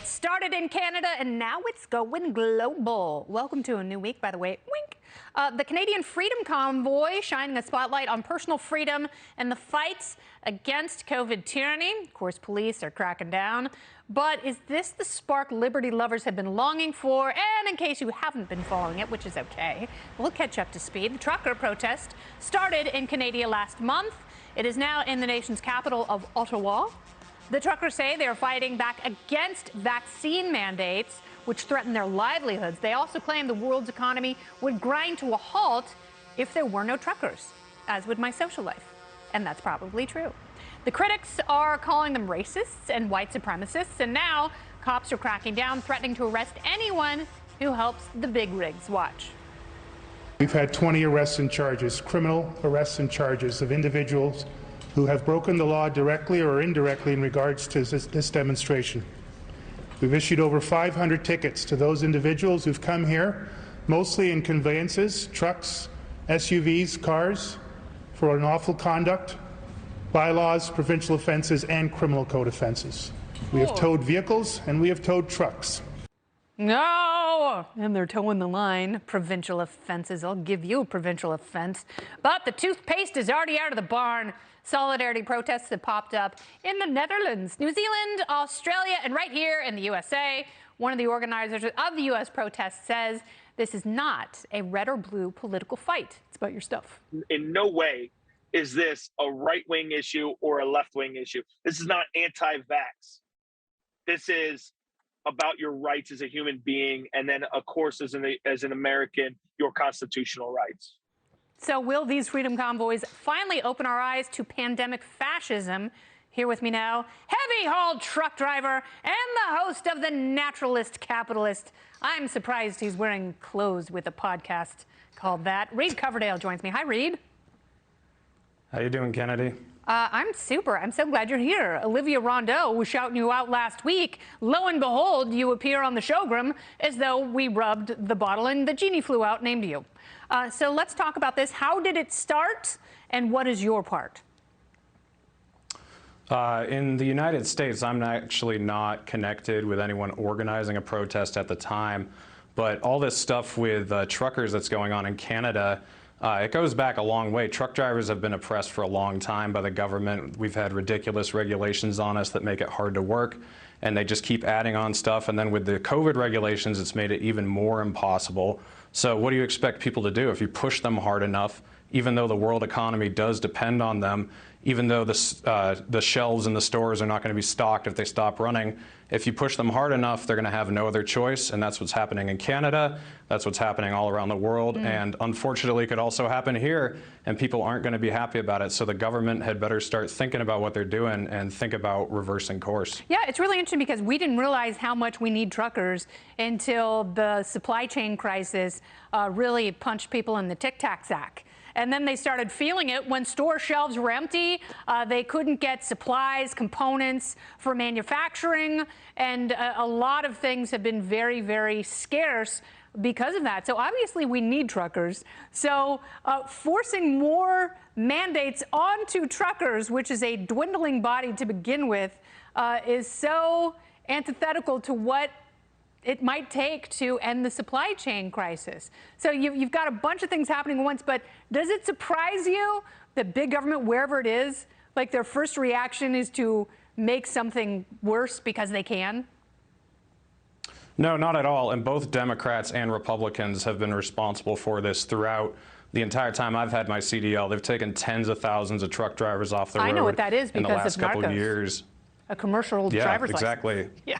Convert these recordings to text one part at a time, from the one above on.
It started in Canada and now it's going global. Welcome to a new week, by the way. Wink. The Canadian Freedom Convoy shining a spotlight on personal freedom and the fights against COVID tyranny. Of course, police are cracking down. But is this the spark liberty lovers have been longing for? And in case you haven't been following it, which is okay, we'll catch up to speed. The trucker protest started in Canada last month. It is now in the nation's capital of Ottawa. The truckers say they are fighting back against vaccine mandates, which threaten their livelihoods. They also claim the world's economy would grind to a halt if there were no truckers, as would my social life. And that's probably true. The critics are calling them racists and white supremacists, and now cops are cracking down, threatening to arrest anyone who helps the big rigs. Watch. We've had 20 arrests and charges, criminal arrests and charges of individuals who have broken the law directly or indirectly in regards to this demonstration. We've issued over 500 tickets to those individuals who've come here, mostly in conveyances, trucks, SUVs, cars, for unlawful conduct, bylaws, provincial offences, and criminal code offences. We have towed vehicles and we have towed trucks. No! And they're towing the line. Provincial offenses. I'll give you a provincial offense. But the toothpaste is already out of the barn. Solidarity protests have popped up in the Netherlands, New Zealand, Australia, and right here in the USA. One of the organizers of the U.S. protest says this is not a red or blue political fight. It's about your stuff. In no way is this a right-wing issue or a left-wing issue. This is not anti-vax. This is about your rights as a human being, and then, of course, as an American, your constitutional rights. So will these freedom convoys finally open our eyes to pandemic fascism? Here with me now, heavy-haul truck driver and the host of the Naturalist Capitalist. I'm surprised he's wearing clothes with a podcast called that. Reed Coverdale joins me. Hi, Reed. How you doing, Kennedy? I'm super. I'm so glad you're here. Olivia Rondeau was shouting you out last week. Lo and behold, you appear on the showroom as though we rubbed the bottle and the genie flew out, named you. So let's talk about this. How did it start, and what is your part? In the United States, I'm actually not connected with anyone organizing a protest at the time, but all this stuff with truckers that's going on in Canada, it goes back a long way. Truck drivers have been oppressed for a long time by the government. We've had ridiculous regulations on us that make it hard to work, and they just keep adding on stuff. And then with the COVID regulations, it's made it even more impossible. So what do you expect people to do if you push them hard enough, even though the world economy does depend on them, even though the shelves in the stores are not going to be stocked if they stop running? If you push them hard enough, they're going to have no other choice, and that's what's happening in Canada. That's what's happening all around the world, and unfortunately, it could also happen here, and people aren't going to be happy about it. So the government had better start thinking about what they're doing and think about reversing course. Yeah, it's really interesting because we didn't realize how much we need truckers until the supply chain crisis really punched people in the tic-tac sack. And then they started feeling it when store shelves were empty. They couldn't get supplies, components for manufacturing, and a lot of things have been very, very scarce because of that. So obviously we need truckers. So forcing more mandates onto truckers, which is a dwindling body to begin with, is so antithetical to what it might take to end the supply chain crisis. So you've got a bunch of things happening at once, but does it surprise you that big government, wherever it is, like their first reaction is to make something worse because they can? No, not at all. And both Democrats and Republicans have been responsible for this throughout the entire time I've had my CDL. They've taken tens of thousands of truck drivers off the road. I know what that is because in the last of couple Narcos. of years. A commercial driver's license. Exactly. Yeah.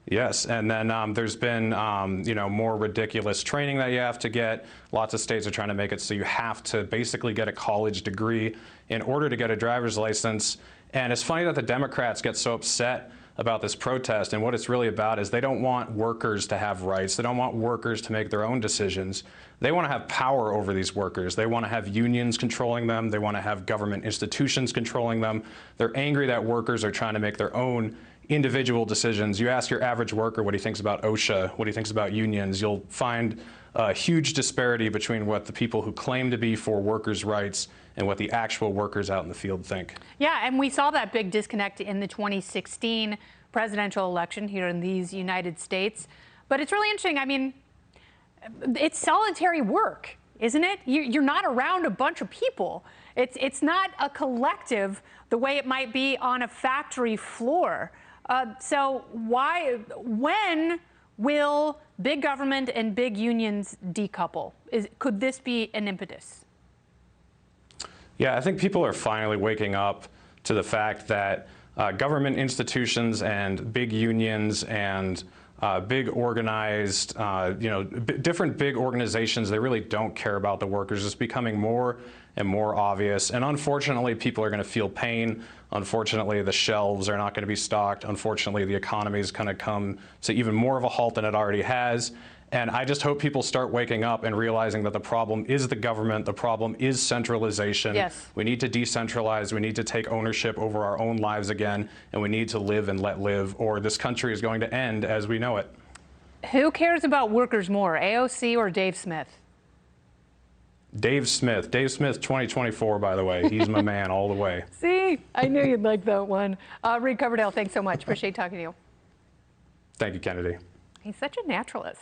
Yes, and then there's been more ridiculous training that you have to get. Lots of states are trying to make it so you have to basically get a college degree in order to get a driver's license. And it's funny that the Democrats get so upset about this protest, and what it's really about is they don't want workers to have rights. They don't want workers to make their own decisions. They want to have power over these workers. They want to have unions controlling them. They want to have government institutions controlling them. They're angry that workers are trying to make their own individual decisions. You ask your average worker what he thinks about OSHA, what he thinks about unions, you'll find a huge disparity between what the people who claim to be for workers' rights and what the actual workers out in the field think. Yeah, and we saw that big disconnect in the 2016 presidential election here in these United States. But it's really interesting. I mean, it's solitary work, isn't it? You're not around a bunch of people. It's not a collective the way it might be on a factory floor. So when will big government and big unions decouple? Could this be an impetus? Yeah, I think people are finally waking up to the fact that government institutions and big unions and big organized, different big organizations, they really don't care about the workers. It's becoming more and more obvious. And unfortunately, people are going to feel pain. Unfortunately, the shelves are not going to be stocked. Unfortunately, the economy is going to come to even more of a halt than it already has. And I just hope people start waking up and realizing that the problem is the government. The problem is centralization. Yes. We need to decentralize. We need to take ownership over our own lives again. And we need to live and let live, or this country is going to end as we know it. Who cares about workers more, AOC or Dave Smith? Dave Smith 2024, by the way. He's my man all the way. See, I knew you'd like that one. Reed Coverdale, thanks so much. Appreciate talking to you. Thank you, Kennedy. He's such a naturalist.